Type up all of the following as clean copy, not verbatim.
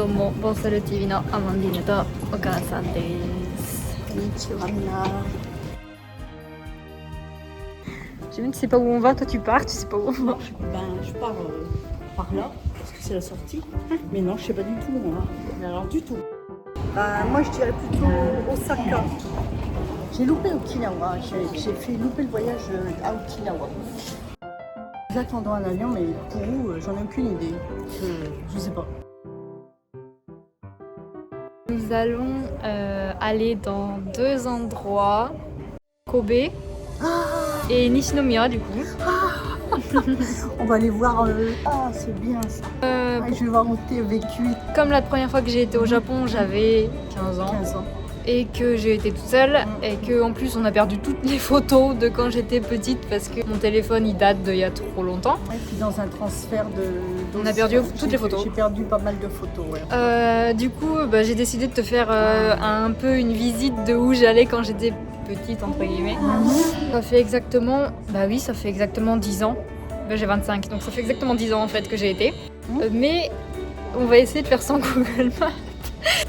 どうもボンサル TV のアマンディーヌとお母さんです。こんにちはみんな。Tu sais pas où on va, toi tu pars, tu sais pas où on va. Je pars par là, parce que c'est la sortie. Mais non, je sais pas du tout où on va. Mais alors du tout. Moi je dirais plutôt Osaka. J'ai loupé Okinawa, j'ai fait louper le voyage à Okinawa. Nous attendons un avion, mais pour où, j'en ai aucune idée. Je sais pas. Nous allons aller dans deux endroits, Kobe et Nishinomiya du coup. On va aller voir. C'est bien ça. Je vais voir où tu as vécu. Comme la première fois que j'ai été au Japon, j'avais 15 ans. Et que j'ai été toute seule et que en plus on a perdu toutes les photos de quand j'étais petite parce que mon téléphone il date d'il y a trop longtemps. Et puis dans un transfert on a perdu toutes les photos. J'ai perdu pas mal de photos. Ouais. Du coup j'ai décidé de te faire un peu une visite de où j'allais quand j'étais petite entre guillemets. Ça fait exactement, ça fait exactement 10 ans. J'ai 25 donc ça fait exactement 10 ans en fait que j'ai été. Mais on va essayer de faire sans Google Maps.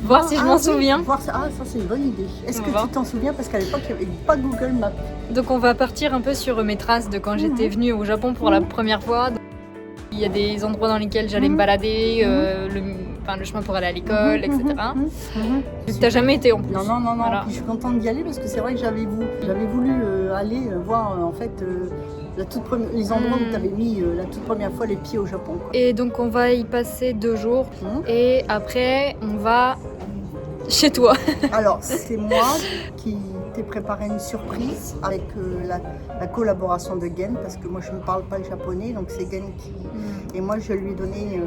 Voir si je m'en souviens. Ça c'est une bonne idée. Est-ce que tu t'en souviens? Parce qu'à l'époque il n'y avait pas Google Maps. Donc on va partir un peu sur mes traces de quand j'étais venue au Japon pour la première fois. Il y a des endroits dans lesquels j'allais me balader, le chemin pour aller à l'école, etc. T'as jamais été en plus? Non. Voilà. Je suis contente d'y aller parce que c'est vrai que j'avais voulu aller voir en fait les endroits où tu avais mis la toute première fois les pieds au Japon. Quoi. Et donc on va y passer 2 jours et après on va chez toi. Alors c'est moi qui t'ai préparé une surprise avec la collaboration de Gen parce que moi je ne parle pas le japonais donc c'est Gen qui... Et moi je lui ai donné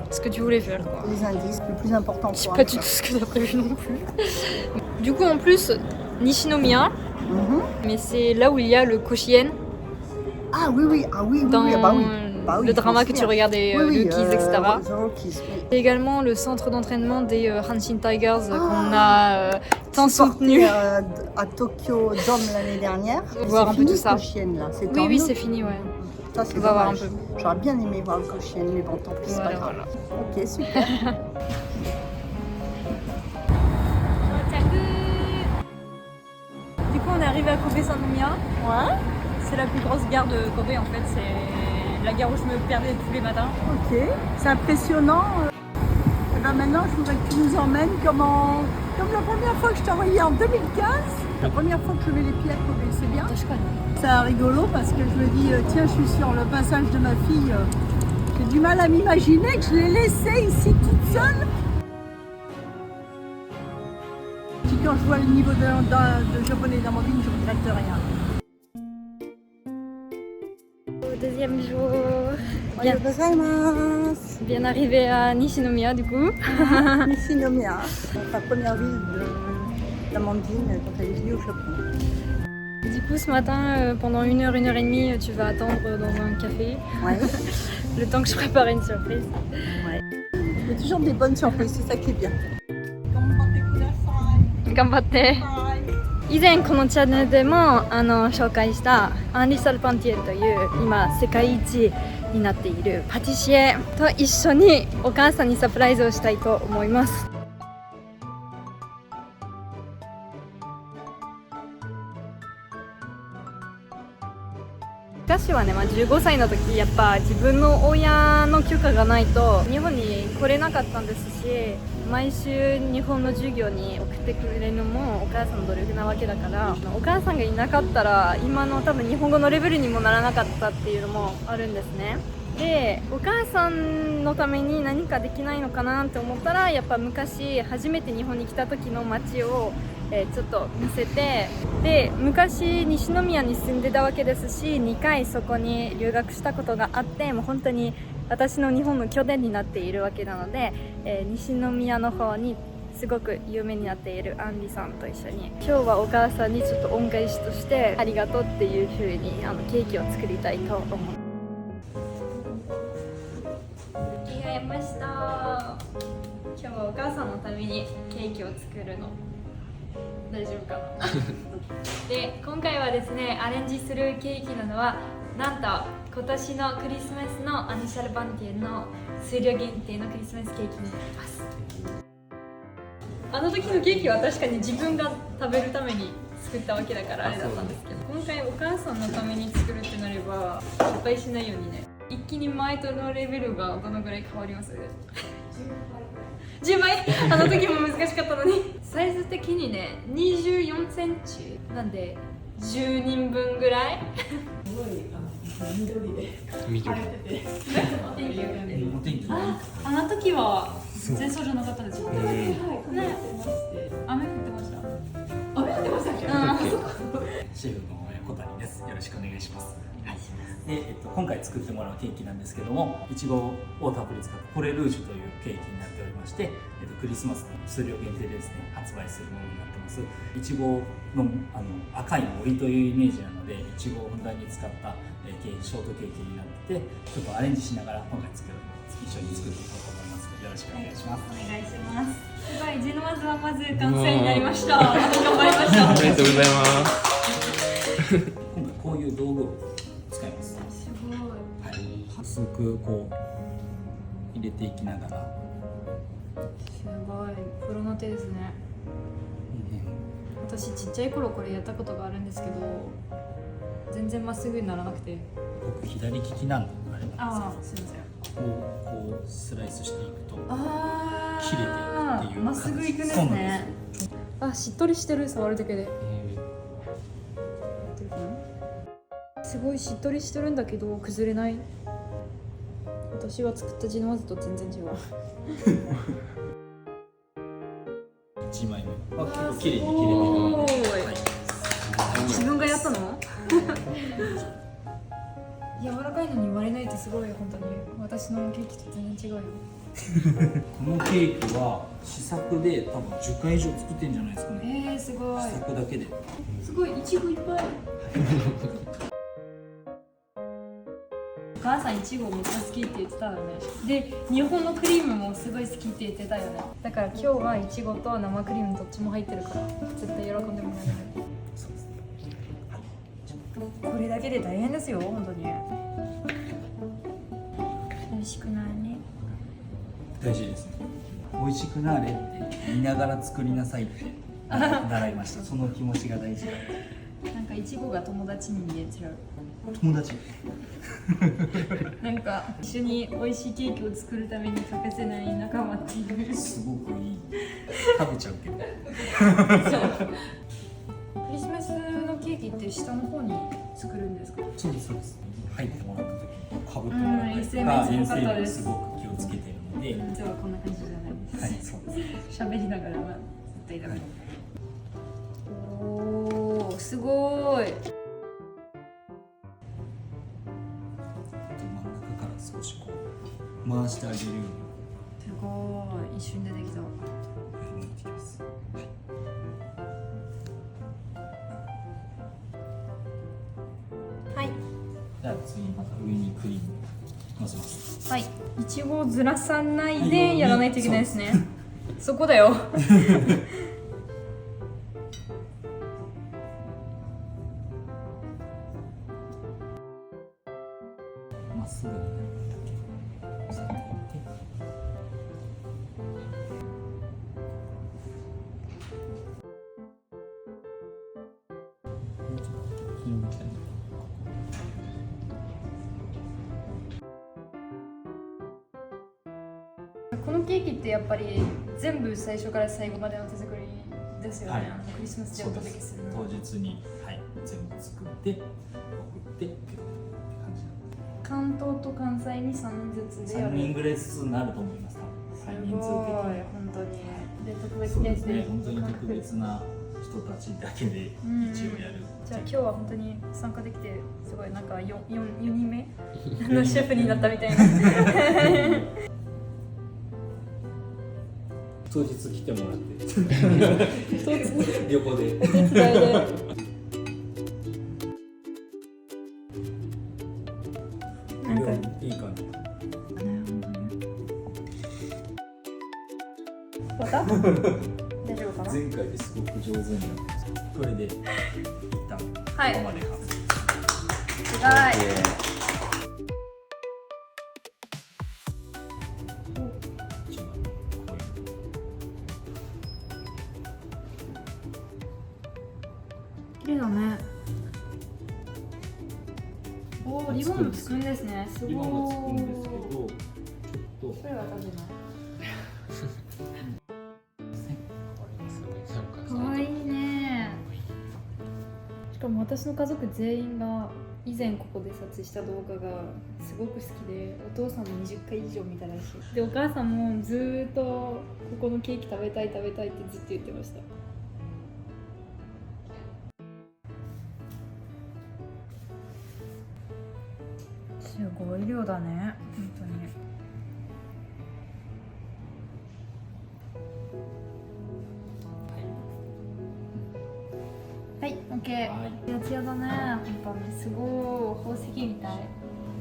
ce que tu voulais faire quoi. Les indices les plus importants pour je sais pas du tout ce que tu as prévu non plus. Du coup en plus Nishinomiya, mais c'est là où il y a le Koshien. Ah oui, dans oui, le drama que tu regardais, le Kiss, etc. Et également le centre d'entraînement des Hanshin Tigers qu'on a tant soutenu à Tokyo Dome l'année dernière. Voir un peu tout ça. Koshien, là. Oui, c'est fini, ouais. Ça, c'est on va voir un peu. J'aurais bien aimé voir le Koshien, mais bon, tant pis, c'est pas grave. Ok, super. Du coup, on est arrivé à Kobe Sannomiya. Ouais. C'est la plus grosse gare de Kobe en fait, c'est la gare où je me perdais tous les matins. Ok, c'est impressionnant. Et ben maintenant, je voudrais que tu nous emmènes comme la première fois que je t'ai envoyé en 2015. La première fois que je mets les pieds à Kobe, c'est bien. C'est rigolo parce que je me dis, tiens, je suis sur le passage de ma fille. J'ai du mal à m'imaginer que je l'ai laissée ici toute seule. Puis quand je vois le niveau de japonais d'Amandine, je ne regrette rien. Deuxième jour, bien arrivé à Nishinomiya du coup. Nishinomiya, la première ville d'Amandine quand elle est venue au Japon. Du coup ce matin, pendant 1 heure, 1 heure et demie, tu vas attendre dans un café. Ouais. Le temps que je prépare une surprise. Ouais. Il y a toujours des bonnes surprises, c'est ça qui est bien. Gambatte. 以前このチャンネルでも紹介したアンリサル・パンティエルという今世界一になっているパティシエと一緒にお母さんにサプライズをしたいと思います。昔はね、15歳の時やっぱ自分の親の許可がないと日本に来れなかったんですし、毎週日本の授業に送ってくれるのもお母さんの努力なわけだから、お母さんがいなかったら今の多分日本語のレベルにもならなかったっていうのもあるんですね。で、お母さんのために何かできないのかなって思ったら、やっぱ昔初めて日本に来た時の街をちょっと見せて、で昔西宮に住んでたわけですし、2回そこに留学したことがあって、もう本当に私の日本の拠点になっているわけなので、西宮の方にすごく有名になっているアンリさんと一緒に今日はお母さんにちょっと恩返しとしてありがとうっていう風にケーキを作りたいと思う。着替えました。今日はお母さんのためにケーキを作るの。大丈夫かなで、今回はですね、アレンジするケーキなのはなんと今年のクリスマスのアニシャル・バンティエの数量限定のクリスマスケーキになります。あの時のケーキは確かに自分が食べるために作ったわけだからあれだったんですけど、今回お母さんのために作るってなれば失敗しないようにね。一気に前とのレベルがどのぐらい変わります？10倍あの時も難しかったのに。サイズ的にね24センチなんで10人分ぐらい。すごい緑で晴れててお天気あの時は前奏じゃなかったですよね。ね雨降ってました。雨降ってましたっけ？シェフの小谷です。よろしくお願いします。で、今回作ってもらうケーキなんですけども、いちごをたっぷり使ったポレルージュというケーキになっておりまして、クリスマスの数量限定でですね発売するものになってます。いちごの赤い森というイメージなので、いちごをふんだんに使ったショートケーキになってて、ちょっとアレンジしながら今回一緒に作っていこうと思います。よろしくお願いします。お願いします。すごい、ジェノワーズはまず完成になりました。頑張りました。ありがとうございます。今回こういう道具を使います。すごい。はい、薄くこう入れていきながら。すごい、プロの手ですね。私ちっちゃい頃これやったことがあるんですけど、全然まっすぐにならなくて。僕左利きなんであれああ、すみません。こうスライスしていくとああ、切れていくっていうまっすぐいくんですそうなんね。あ、しっとりしてる、触るだけで。すごいしっとりしてるんだけど崩れない。私が作ったジェノワーズと全然違う。1枚目結構綺麗に切れてるので、自分がやったの？柔らかいのに割れないってすごい。本当に私のケーキと全然違うよ。このケーキは試作で多分10回以上作ってんじゃないですかね。すごい。試作だけで。すごい、いちごいっぱい。お母さんいちごめっちゃ好きって言ってたよね。で、日本のクリームもすごい好きって言ってたよね。だから今日はいちごと生クリームどっちも入ってるから絶対喜んでもらえる。そうですね。これだけで大変ですよ、本当に。美味しくないね。大事ですね。美味しくなれって見ながら作りなさいって習いました。その気持ちが大事だ。なんかいちごが友達に見えちゃう。友達。なんか一緒に美味しいケーキを作るために欠かせない仲間っていう。すごくいい。食べちゃうけど。そう。クリスマスのケーキって下の方に作るんですか？そうですそうです。入ってもらった時にかぶってもらったりとか、遠征にすごく気をつけてるので。実はこんな感じじゃないです。はい、そうです。喋りながらは絶対ダメ。おお、すごい。真ん中から少しこう回してあげるように。すごい、一瞬でできた。抜いていきます。はい。じゃあ次また上にクリームのせます。はい。いちごをずらさないでやらないといけないですね。そこだよ。まっすぐになるだけ押さえておいて。もうちょっと広げたい。このケーキってやっぱり全部最初から最後までの手作りですよね。はい、クリスマスでお届けするの。当日に、はい、全部作って送って受け取るって感じなんで。関東と関西に3人ずつでやる。3人ぐらいずつになると思います。すごい、本当に。で、特別そうでですね。本当に特別な人たちだけで一応やる。じゃあ今日は本当に参加できてすごいなんか4人目のシェフになったみたいな。当日来てもらって旅行でお手伝いで。なんかいい感じ。また大丈夫かな。前回ですごく上手になってこれで一旦ここまで完成。すごい。綺麗だね。おー、リボンもつくんですね。すごい。リボンもつくんですけど、ちょっとこれは食べない。かわいいね。しかも私の家族全員が以前ここで撮影した動画がすごく好きで、お父さんも20回以上見たらしい。で、お母さんもずーっとここのケーキ食べたい食べたいってずっと言ってました。すごい量だね、本当に。はい、オッケー。ツヤツヤだね、本当に。すごい、宝石みたい。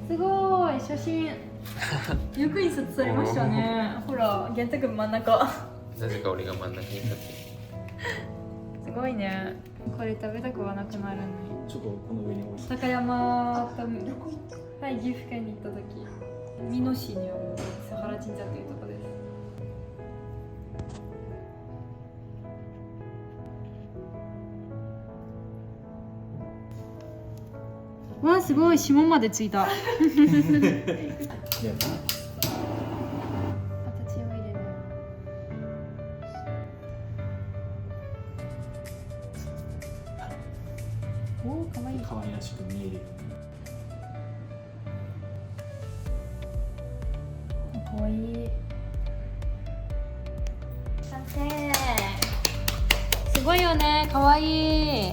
すごい、写真。よく印刷されましたね。ほら、玄太くん真ん中。なぜか俺が真ん中に立ってる。すごいね。これ食べたくはなくなるのに。ちょっとこの上に置いて。高山と、はい、岐阜県に行った時、美濃市にある須原神社というところです。わあ、すごい、指紋までついた。形を入れる。おお、かわいい。可愛らしく見えるように。かわいい。完成。すごいよね、かわいい。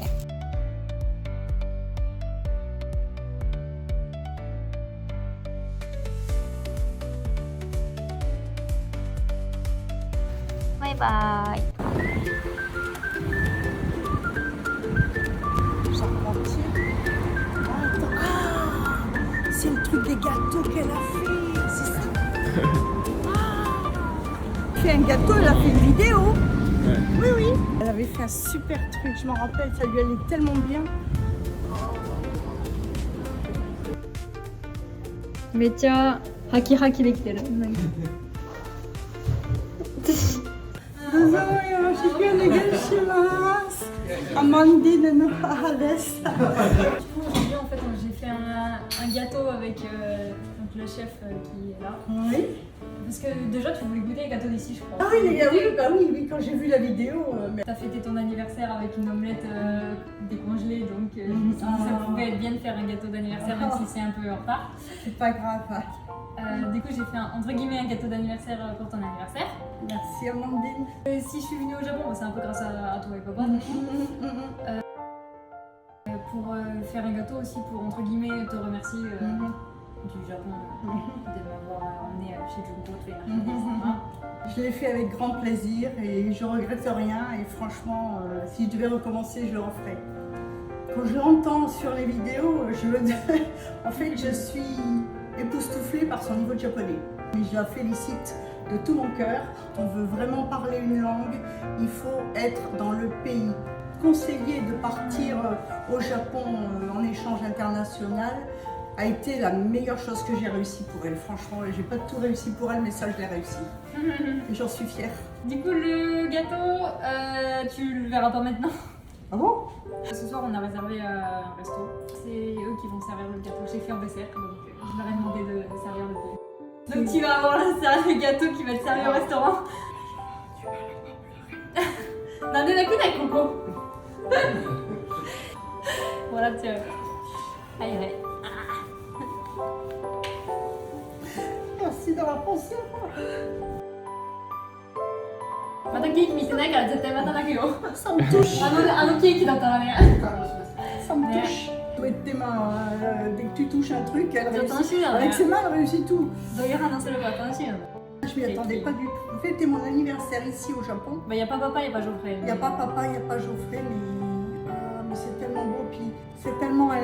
バイバイ。C'est le truc des gâteaux qu'elle a fait, c'est ça. Elle a fait un gâteau, elle a fait une vidéo. Oui, oui. Elle avait fait un super truc, je m'en rappelle, ça lui allait tellement bien. めっちゃハキハキできてる。Amandine Nohales. Aujourd'hui, en fait, j'ai fait un gâteau avec donc le chef qui est là. Oui. Parce que déjà, tu voulais goûter les gâteaux d'ici, je crois. Ah oui, oui, quand j'ai vu la vidéo. T'as fêté ton anniversaire avec une omelette décongelée, donc je me suis dit ça pouvait être bien de faire un gâteau d'anniversaire, même si c'est un peu en retard. C'est pas grave. Du coup, j'ai fait entre guillemets un gâteau d'anniversaire pour ton anniversaire. Merci Amandine. Si je suis venue au Japon, c'est un peu grâce à toi et papa. Pour faire un gâteau aussi, pour entre guillemets te remercier du Japon de m'avoir emmené chez Junko de faire un gâteau. Je l'ai fait avec grand plaisir et je regrette rien. Et franchement, si je devais recommencer, je le referais. Quand je l'entends sur les vidéos, en fait, je suis époustouflée par son niveau de japonais. Et je la félicite de tout mon cœur. On veut vraiment parler une langue, il faut être dans le pays. Conseiller de partir au Japon en échange international a été la meilleure chose que j'ai réussi pour elle. Franchement, j'ai pas tout réussi pour elle, mais ça, je l'ai réussi. Et j'en suis fière. Du coup, le gâteau, tu le verras pas maintenant. Ah bon? Ce soir, on a réservé un resto. C'est eux qui vont servir le gâteau. J'ai fait un dessert, donc je leur ai demandé de servir le gâteau. Donc tu vas avoir le gâteau qui va te servir au restaurant. Coco. Voilà, tiens. Allez, allez. Merci d'avoir pensé à moi. またケーキ見てないから絶対また泣くよ。 Ça me touche. あのケーキだったらね。 Ça me touche. Tu dois être tes mains. Dès que tu touches un truc, elle réussit. Attention, Avec ses mains, elle réussit tout. どういう話するか楽しいよね。 Je m'y attendais pas du tout. Fêter mon anniversaire ici au Japon. Bah, y a pas papa, y a pas Geoffrey. Il n'y a pas papa, il n'y a pas Geoffrey, mais c'est tellement beau. Puis c'est tellement un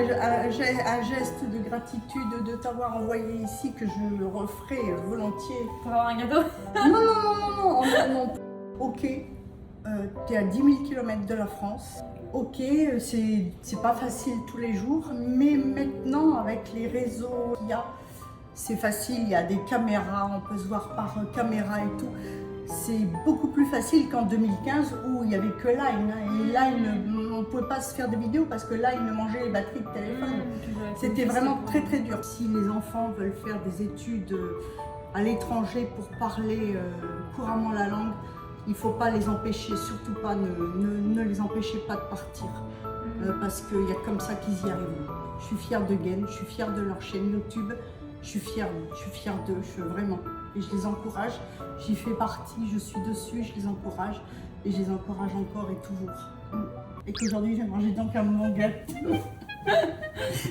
geste de gratitude de t'avoir envoyé ici que je le referai volontiers. Pour avoir un gâteau. Non. Ok, tu es à 10 000 km de la France. Ok, c'est pas facile tous les jours, mais maintenant avec les réseaux qu'il y a, c'est facile, il y a des caméras, on peut se voir par caméra et tout. c'est beaucoup plus facile qu'en 2015 où il n'y avait que Line. Et Line, on ne pouvait pas se faire de vidéos parce que Line mangeait les batteries de téléphone. C'était vraiment très très dur. Si les enfants veulent faire des études à l'étranger pour parler couramment la langue, il ne faut pas les empêcher, surtout pas, ne les empêchez pas de partir. Parce qu'il y a comme ça qu'ils y arrivent. Je suis fière de Gen, je suis fière de leur chaîne YouTube, je suis fière d'eux, vraiment. Et je les encourage, j'y fais partie, je suis dessus, je les encourage. Et je les encourage encore et toujours. Et qu'aujourd'hui j'ai mangé donc un bon gâteau.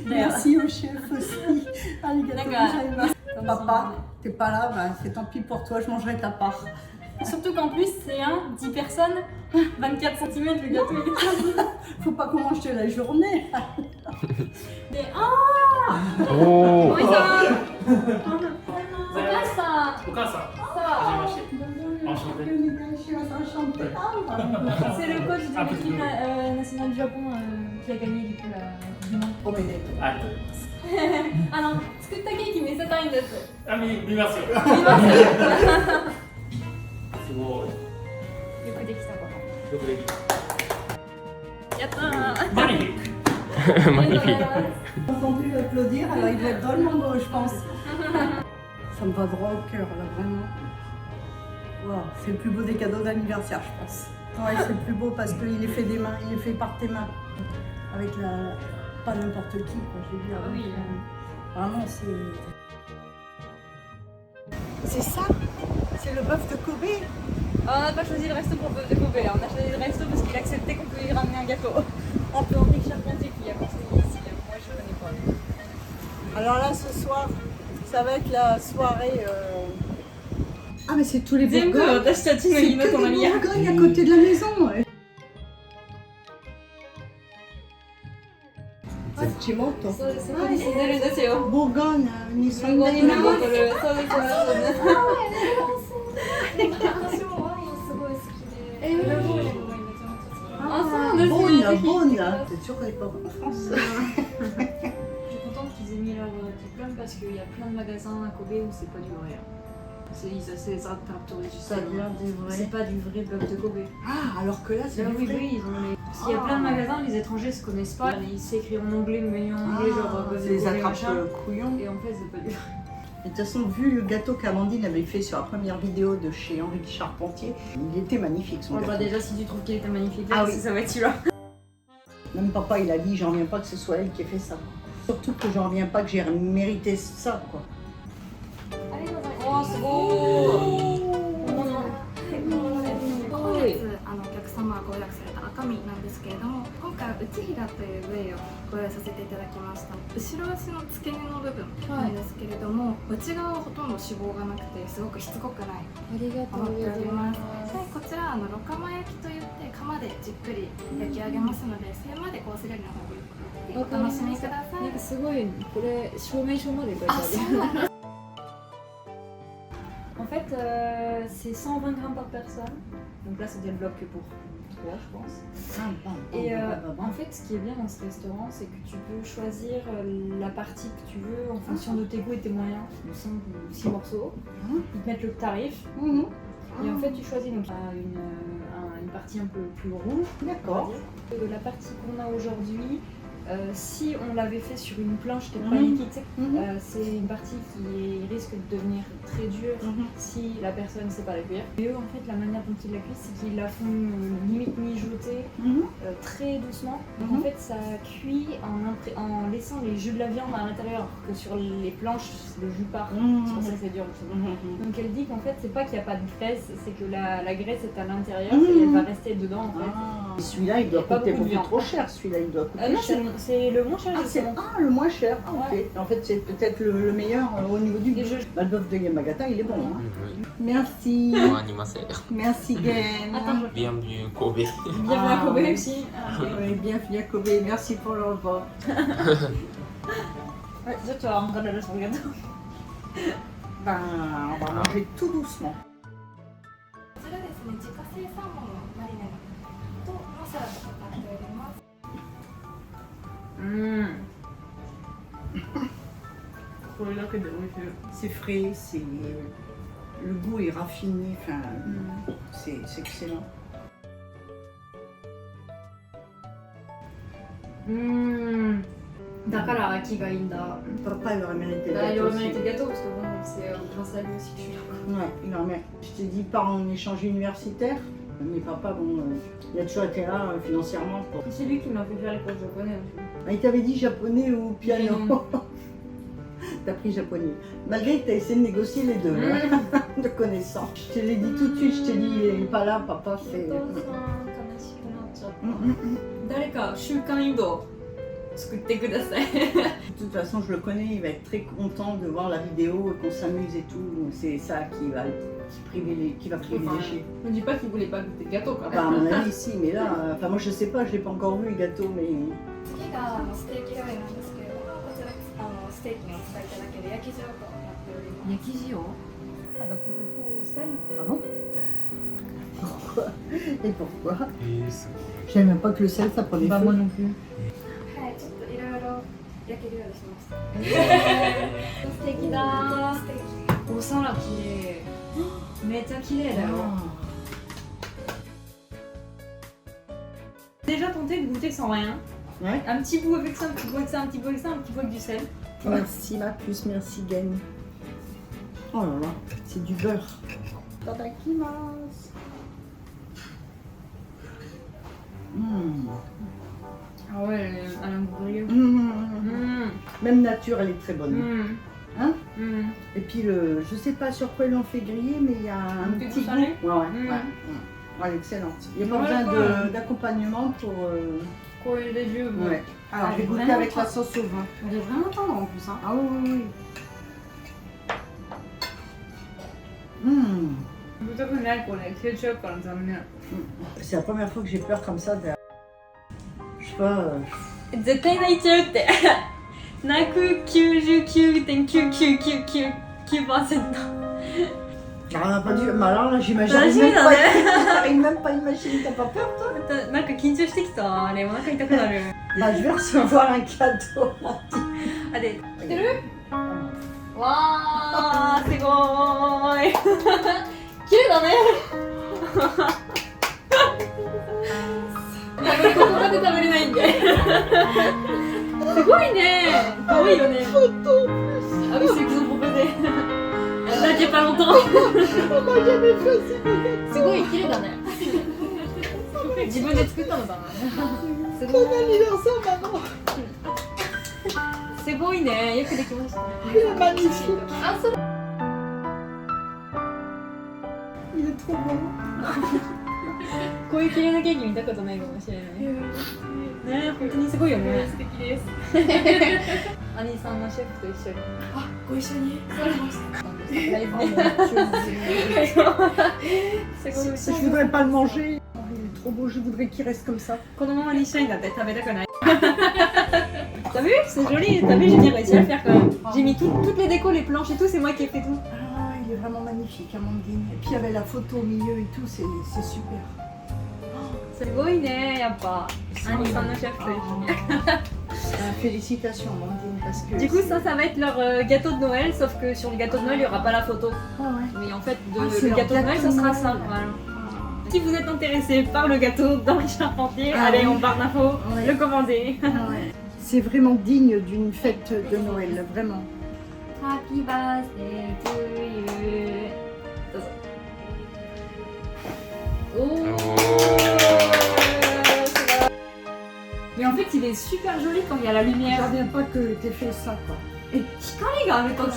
Merci au chef aussi. Arigato gozaimasu. Papa, t'es pas là, bah, c'est tant pis pour toi, je mangerai ta part. Surtout qu'en plus, c'est 10 personnes, 24 cm le gâteau. Faut pas qu'on mange toute la journée. Oh. おいさんお母さんお母さん、さはじめまして。Enchantée. c'est le coach de l'équipe nationale du Japon qui a gagné du coup la Coupe du Monde. おめでとう。ありがとうございます。作ったケーキ見せたいんです見ますよ。見ますすごい。よくできたこよくできた。とやったーマニフィック。Magnifique. Entendu applaudir, alors il va être drôlement drôle, je pense. Ça me va droit au cœur, là, vraiment. Wow, c'est le plus beau des cadeaux d'anniversaire, je pense. Ouais, c'est le plus beau parce qu'il est fait des mains, il est fait par tes mains. Avec la. Pas n'importe qui, quoi, je veux dire. Oui. Vraiment, c'est. C'est ça? C'est le bœuf de Kobe? On n'a pas choisi le resto pour bœuf de Kobe, on a choisi le resto parce qu'il acceptait qu'on pouvait lui ramener un gâteau. Un peu Henri Charpentier qui a conseillé ici, moi je connais pas. Alors là, ce soir, ça va être la soirée. Ah, mais c'est tous les Bourgognes. C'est que des Bourgognes à côté de la maison. Ouais. Chimoto. そうです、そこに住んでるんですよ。 Bourgogne, に住ん向こうにでるのメモ取る。そうです、そうです。私もワインすごい好きで、ブルゴーニュのワインめちゃめちゃ好き。あ、そうですね。 Beaune, Beaune. C'est sûr qu'on n'est pas en France. Je suis contente qu'ils aient mis leur diplôme parce qu'il y a plein de magasins à Kobe où c'est pas du vrai. C'est les attrapes Ça vient des vrais. C'est pas du vrai bœuf de Kobe. Ah, alors que là, c'est Là, du oui, vrai. oui, ils ont les... Parce qu'il y a plein de magasins, les étrangers se connaissent pas. Il s'écrit en anglais, le menu en anglais, genre bœuf c'est de les Kobe, attrapes machin. couillons. Et en fait, c'est pas du vrai. De toute façon, vu le gâteau qu'Amandine avait fait sur la première vidéo de chez Henri Charpentier, il était magnifique son Bon, gâteau. bah, déjà, si tu trouves qu'il était magnifique, Ah là, oui. ça va être celui-là. Même papa, il a dit, j'en reviens pas que ce soit elle qui ait fait ça. Surtout que j'en reviens pas que j'ai mérité ça, quoi. ありがとうございます。 おー、すごー。本日お客様がご予約された赤身なんですけれども、今回は内平という部位をご用意させていただきました。後ろ足の付け根の部分なんですけれども、内側はほとんど脂肪がなくてすごくしつこくないありがとう思っておございりま。ますす。はい、こちらロカマ焼きといって釜でじっくり焼き上げますので、それまでコース料理の方をゆっくりお楽しみください。なんかすごい、これ証明書まで書いてある。En fait, c'est 120 grammes par personne. Donc là, ça débloque que pour 3, je pense. Et en fait, ce qui est bien dans ce restaurant, c'est que tu peux choisir la partie que tu veux en fonction de tes goûts et tes moyens. Donc 5 ou 6 morceaux. Ils te mettent le tarif. Et en fait, tu choisis donc une partie un peu plus rouge. D'accord. La partie qu'on a aujourd'hui, si on l'avait fait sur une planche teppanyaki, c'est une partie qui risque de devenir très dure si la personne ne sait la cuire. Et eux, en fait, la manière dont ils la cuisent, c'est qu'ils la font limite mijoter très doucement. Donc en fait, ça cuit en laissant les jus de la viande à l'intérieur, alors que sur les planches, le jus part. C'est pour ça que c'est dur. Donc elle dit qu'en fait, c'est pas qu'il n'y a pas de graisse, c'est que la graisse est à l'intérieur et elle va rester dedans en fait. Et celui-là, il doit Il y a pas coûter beaucoup de beaucoup viande. trop cher. Celui-là, il doit coûter Non, cher. c'est le moins cher. Ah, c'est justement. le moins cher. Ah, ok. Ouais. En fait, c'est peut-être le meilleur au niveau du goût. Et je- Bah, le bœuf de Yamagata, il est bon. Hein. Oui. Merci. もうありません。 Merci, Gen. Attends, Bienvenue Kobe. bienvenue à Kobe aussi. Oui, bienvenue à Kobe. Merci pour le repas. Ouais, déjà, tu vas rentrer là sur le gâteau. Ben, on va manger tout doucement. こちらですね、自家製サーモンのマリネとのサラダとなっております。 これだけで美味しい。 C'est frais, c'est Le goût est raffiné, enfin, c'est excellent. だから秋がいいんだ。 Papa, il aurait mérité le Bah, il gâteau aurait aussi. mérité le gâteau parce que bon, c'est grâce à lui aussi que je suis là. Ouais, il aurait mérité. Je t'ai dit, part en échange universitaire. Mais papa, bon, il a toujours été là financièrement. Pour... C'est lui qui m'a fait faire les cours japonais. Ah, il t'avait dit japonais ou piano. T'as pris japonais. Malgré que t'as essayé de négocier les deux, hein, de connaissance. Je te l'ai dit tout de suite, je t'ai dit, il n'est pas là, papa, c'est... 誰か週刊移動作ってください。 De toute façon, je le connais, il va être très content de voir la vidéo et qu'on s'amuse et tout. C'est ça qui va privilégier. Ne dis pas qu'il voulait pas goûter le gâteau quand Bah, à même. mon avis, si, mais là, enfin, moi je sais pas, je l'ai pas encore vu le gâteau, mais. 次がステーキ料理なんですけれども、こちらステーキに使っていただける焼き塩となっております。焼き塩あのフルセル Ah bon? Pourquoi? Et pourquoi? すごい。 Je savais même pas que le sel ça prenait Bah feu. moi non plus. はい、ちょっといろいろ焼けるようにしました。素敵だステーキ。ー。お皿綺麗。めっちゃ綺麗だよ。 Déjà tenté de goûter sans rien. Ouais. Un petit bout avec ça, un petit bout avec ça, un petit bout avec ça, un petit bout avec du sel. Merci ma puce, merci Gagne. Oh là là, c'est du beurre. Tadakimasu. Ah ouais, elle a un goût brilleux. Même nature, elle est très bonne. Hein? Mm. Et puis je sais pas sur quoi ils l'ont fait griller, mais il y a un petit petit goût salé. goût. Ouais, ouais, Mm. ouais. Ouais, elle est excellente. Il n'y a pas Ouais, besoin ouais. d'accompagnement pour. Quoi, les yeux. Ouais. Alors, Ah, je vais goûter vraiment avec la pas. sauce au vin. Elle est vraiment tendre en plus. Hein. Ah oui, oui, oui. Mmh. C'est la première fois que j'ai peur comme ça. Je sais pas. 絶対泣いちゃうって泣く 99.99999%Ah, pas du... Mais alors là, j'imagine T'as même, la pas... gêne, j'arrive même pas à imaginer. T'as pas peur, toi? なんか緊張してきたあれお腹痛くなる Bah, je vais recevoir un cadeau. あで知ってるわーすごーい綺麗だね食べることまで食べれないんですごいねかわいいよねあoui c'est qu'ils ont proposé là j'ai pas longtemps すごい綺麗だね自分で作ったのかなすごい anniversaire, maman. すごいねよくできましたね Magnifique. あそれ Il est trop bon. こういう綺麗なケーキ見たことないかもしれないね本当にすごいよね素敵です兄さんのシェフと一緒にあ、ご一緒に作りました。大豆ね すごい Je voudrais pas le manger. Oh, il est trop beau, je voudrais qu'il reste comme ça. このままにしたいんだって食べたくないT'as vu C'est joli, t'as vu j'ai bien réussi à le faire quand même J'ai mis toutes les décos, les planches et tout, c'est moi qui ai fait tout Ah, il est vraiment magnifique, Amandine. Et puis il y avait la photo au milieu et tout, c'est super. すごいねやっぱ兄さんのシェフと一緒に Félicitations, Amandine, parce que. Du coup ça va être leur gâteau de Noël, sauf que sur le gâteau de Noël il n'y aura pas la photo Ah ouais. Mais en fait, c'est le leur gâteau de Noël, ça gâteau de sera Noël. ça. Voilà. Si vous êtes intéressé par le gâteau dans les Charpentiers, Ah allez oui. en barre d'infos, Ouais. le commander. Ah ouais. C'est vraiment digne d'une fête de Noël, vraiment. Happy birthday to you. Mais en fait, il est super joli quand il y a la Je lumière. reviens pas que t'aies fait ça, quoi. 光があるとき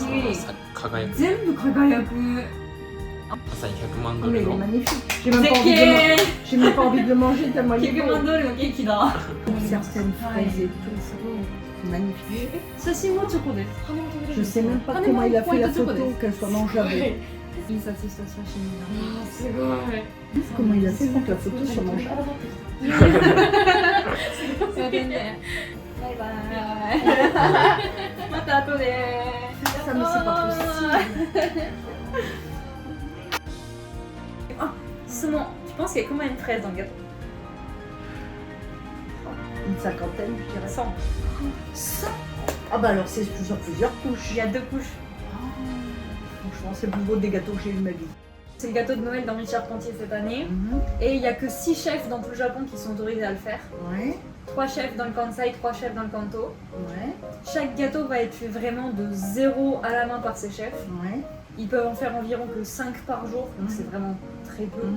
輝く。全部輝く。まさに100万 Oh, ド mais ル il est の magnifique. J'ai même, 絶 pas envie de le manger. 景 J'ai même pas envie de le manger tellement il est 100 beau. 万ドルのケーキだ。 Certaines fraises et tout, c'est magnifique. 写真もチョコです。 Je sais même pas comment il a fait la photo, qu'elle soit mangeable. 印刷した写真だ。すごい。 Comment il a fait pour que la photo soit mangeable. すいませんね。バイバイ。また後で。 Ça, mais c'est pas possible. Ah, Simon, tu penses qu'il y a combien de fraises dans le gâteau? Une cinquantaine, je dirais. 100. 100. Ah bah alors c'est plusieurs couches. Il y a 2 couches. Franchement, Franchement, c'est le plus beau des gâteaux que j'ai eu de ma vie. C'est le gâteau de Noël dans les Charpentiers cette année. Et il n'y a que 6 chefs dans tout le Japon qui sont autorisés à le faire. Ouais, 3 chefs dans le Kansai, 3 chefs dans le Kanto. ouais, Chaque gâteau va être fait vraiment de 0 à la main par ces chefs. ouais. Ils peuvent en faire environ que 5 par jour, donc c'est vraiment très peu.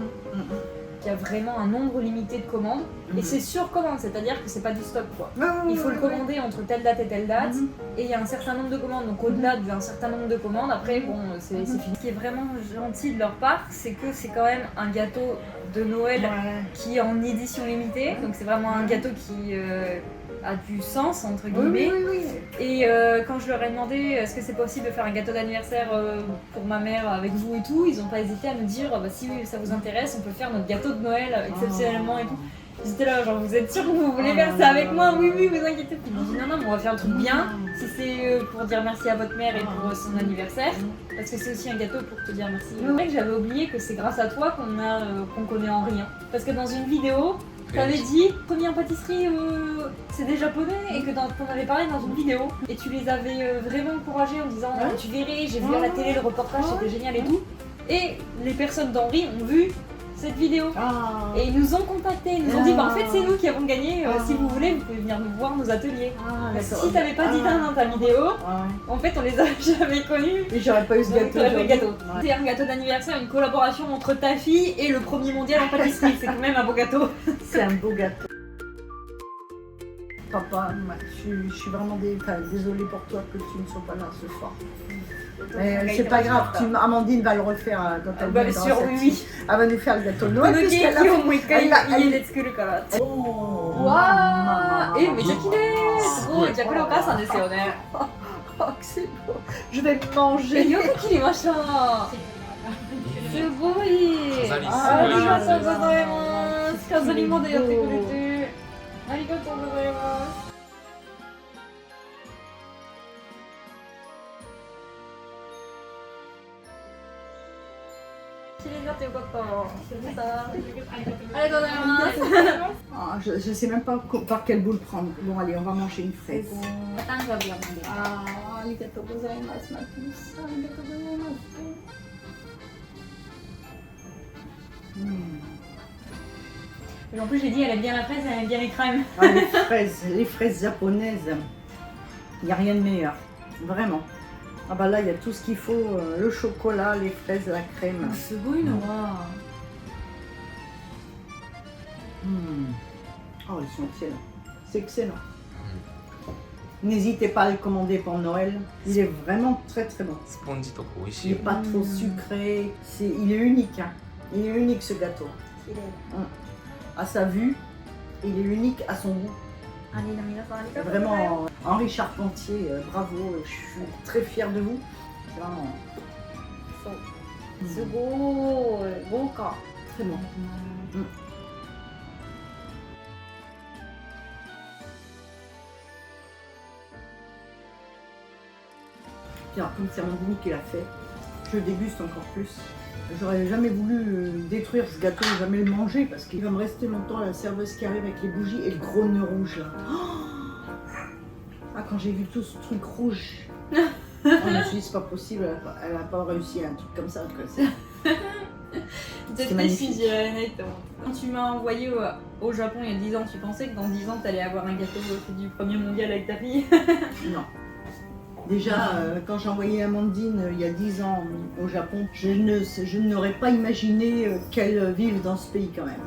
Il y a vraiment un nombre limité de commandes. Et c'est sur commande, c'est-à-dire que c'est pas du stock quoi. Il faut le commander entre telle date et telle date. Et il y a un certain nombre de commandes, donc au-delà d'un certain nombre de commandes, après bon, c'est fini. Ce qui est vraiment gentil de leur part, c'est que c'est quand même un gâteau de Noël qui est en édition limitée. Donc c'est vraiment un gâteau qui a du sens entre guillemets. Et quand je leur ai demandé est-ce que c'est possible de faire un gâteau d'anniversaire pour ma mère avec vous et tout, ils n'ont pas hésité à me dire bah, si ça vous intéresse, on peut faire notre gâteau de Noël exceptionnellement et tout. J'étais là genre vous êtes sûr que vous voulez faire ça avec moi? Oui oui, vous inquiétez pas. Ils m'ont dit non mais on va faire un truc bien, si c'est pour dire merci à votre mère et pour son anniversaire, parce que c'est aussi un gâteau pour te dire merci. C'est vrai que j'avais oublié que c'est grâce à toi qu'on connaît Henri, parce que dans une vidéo t'avais dit première pâtisserie c'est des japonais et que t'en avais parlé dans une vidéo et tu les avais vraiment encouragés en disant tu verrais, j'ai vu à la télé le reportage, c'était génial et tout. Et les personnes d'Henri ont vu cette vidéo et ils nous ont contactés, ils nous ont dit bah en fait c'est nous qui avons gagné, si vous voulez vous pouvez venir nous voir nos ateliers. Si t'avais pas dit ça dans ta vidéo, en fait on les a jamais connus. Et j'aurais pas eu ce gâteau. C'est un gâteau d'anniversaire, une collaboration entre ta fille et le premier mondial en pâtisserie, c'est quand même un beau gâteau. C'est un beau gâteau. Papa, je suis vraiment désolée pour toi que tu ne sois pas là ce soir. Mais c'est pas grave, Amandine va le refaire quand elle Bien viendra. sûr, oui. Elle va nous faire le gâteau de Noël. puisqu'elle a fait- Oh, c'est c'est beau. Je vais le manger. beau. Ah, je sais même pas par quelle boule prendre. Bon, allez, on va manger une fraise. Ah, arigatou gozaimasu, ma puce. Arigatou gozaimasu. Et en plus, j'ai dit, elle aime bien la fraise, elle aime bien les crèmes. Ah, les fraises japonaises, il n'y a rien de meilleur. Vraiment. Ah bah là, il y a tout ce qu'il faut, le chocolat, les fraises, la crème. C'est beau, une Oh, ils sont excellents. C'est excellent. N'hésitez pas à le commander pour Noël. Il est vraiment très très bon. スポンジとか美味し Il い n'est よ。 pas trop sucré. Il est unique. Hein. Il est unique ce gâteau. À sa vue, il est unique à son goût. Vraiment, Henri Charpentier, bravo. Je suis très fière de vous. C'est vraiment très bon. Tiens, comme c'est Amandine qui l'a fait, je déguste encore plus. J'aurais jamais voulu détruire ce gâteau, jamais le manger parce qu'il va me rester longtemps la serveuse qui arrive avec les bougies et le gros nœud rouge là. Ah, quand j'ai vu tout ce truc rouge, je me suis dit c'est pas possible, elle a pas réussi un truc comme ça. C'est magnifique. Quand tu m'as envoyé au Japon il y a 10 ans, tu pensais que dans 10 ans tu allais avoir un gâteau du premier mondial avec ta fille? Non. Déjà, quand j'ai envoyé Amandine il y a 10 ans au Japon, je n'aurais pas imaginé qu'elle vive dans ce pays quand même.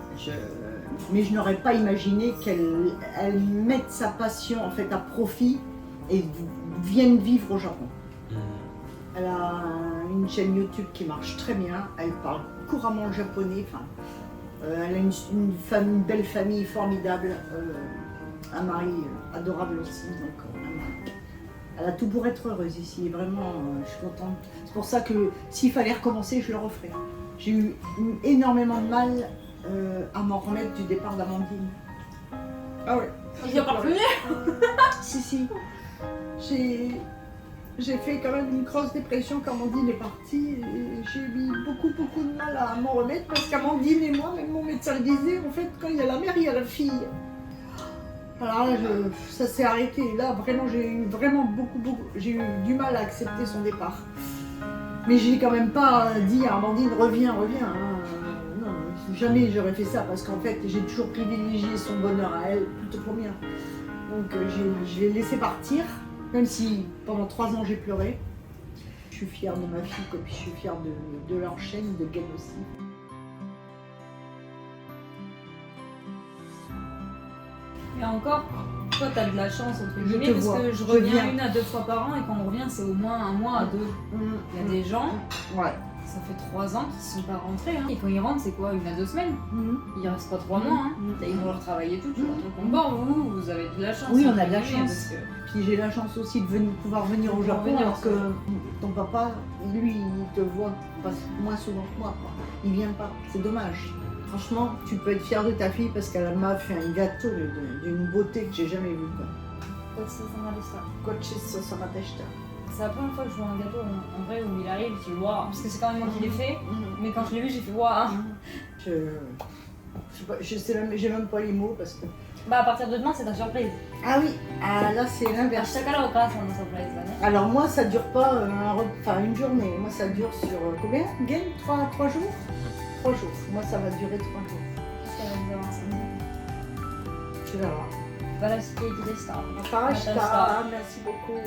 Mais je n'aurais pas imaginé qu'elle mette sa passion en fait à profit et vienne vivre au Japon. Elle a une chaîne YouTube qui marche très bien, elle parle couramment le japonais, elle a une belle famille formidable, un mari adorable aussi. Donc, elle a tout pour être heureuse ici, vraiment, je suis contente. C'est pour ça que s'il fallait recommencer, je le referais. J'ai eu énormément de mal à m'en remettre du départ d'Amandine. Ah ouais. Il y a pas plus. Si. J'ai fait quand même une grosse dépression quand Amandine est partie. Et j'ai eu beaucoup de mal à m'en remettre parce qu'Amandine et moi, même mon médecin le disait, en fait, quand il y a la mère, il y a la fille. Alors là, ça s'est arrêté. Là, vraiment, j'ai eu beaucoup, j'ai eu du mal à accepter son départ. Mais j'ai quand même pas dit à Amandine reviens. Non, jamais j'aurais fait ça parce qu'en fait j'ai toujours privilégié son bonheur à elle plutôt pour le mien. Donc je l'ai laissé partir, même si pendant 3 ans j'ai pleuré. Je suis fière de ma fille, puis je suis fière de leur chaîne, de Gaël aussi. Et encore, toi t'as de la chance entre Je guillemets te parce vois, que je je reviens viens. 1 à 2 fois par an et quand on revient c'est au moins 1 mois à 2. Il y a des gens, Ouais. ça fait 3 ans qu'ils sont pas rentrés. Hein. Et quand ils rentrent c'est quoi 1 à 2 semaines? Ils restent pas 3 mois. Hein. Ils vont leur travailler tout. Tu vois. Donc encore vous avez de la chance. Oui, on entre a de la guillemets, chance. parce que- Puis j'ai la chance aussi de pouvoir venir au Pouvoir Japon, venir, alors que ouais. ton papa, lui, il te voit moins souvent que moi. Quoi. Il vient pas, c'est dommage. Franchement, tu peux être fier de ta fille parce qu'elle m'a fait un gâteau d'une beauté que j'ai jamais vue. C'est la première fois que je vois un gâteau en vrai où il arrive, je dis waouh, parce que c'est quand même moi qui l'ai fait, mais quand je l'ai vu j'ai fait waouh. J'ai même pas les mots parce que. Bah à partir de demain c'est ta surprise. Ah oui, là c'est l'inverse. Alors moi ça dure pas une journée, moi ça dure sur combien Gaël 3 jours 3 jours, moi ça va durer 3 jours. Tu vas voir. 素晴らしいケーキでした。Merci beaucoup.